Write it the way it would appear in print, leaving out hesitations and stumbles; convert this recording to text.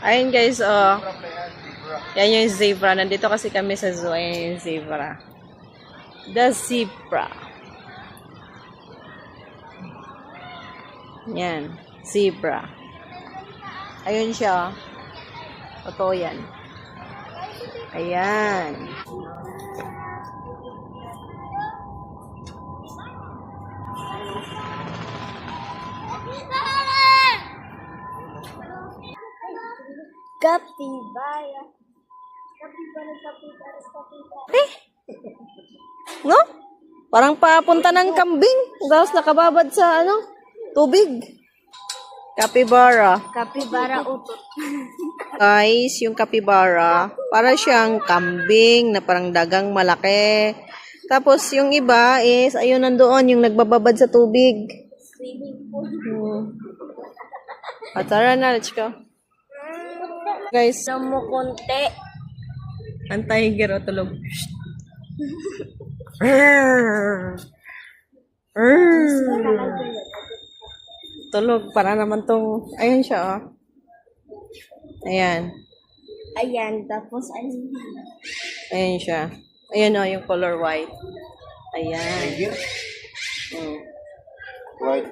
Ayun guys, yan yung zebra. Nandito kasi kami sa zoo. Ayan yung zebra. The zebra. Yan. Zebra. Ayun siya. Totoo yan. Ayan. Capybara. Eh? No? Parang papunta ng kambing. Tapos nakababad sa tubig. Capybara. Capybara utot. Guys, yung capybara, para siyang kambing na parang dagang malaki. Tapos yung iba is, ayun nandoon, yung nagbababad sa tubig. Swimming pool. At tara na, let's go. Guys, Namukunti. ang tiger o tulog. Tulog, para naman tong, ayun siya, oh. Ayan. Ayan, tapos Ayan siya. Ayan, oh, yung color white. Ayan. Mm. White.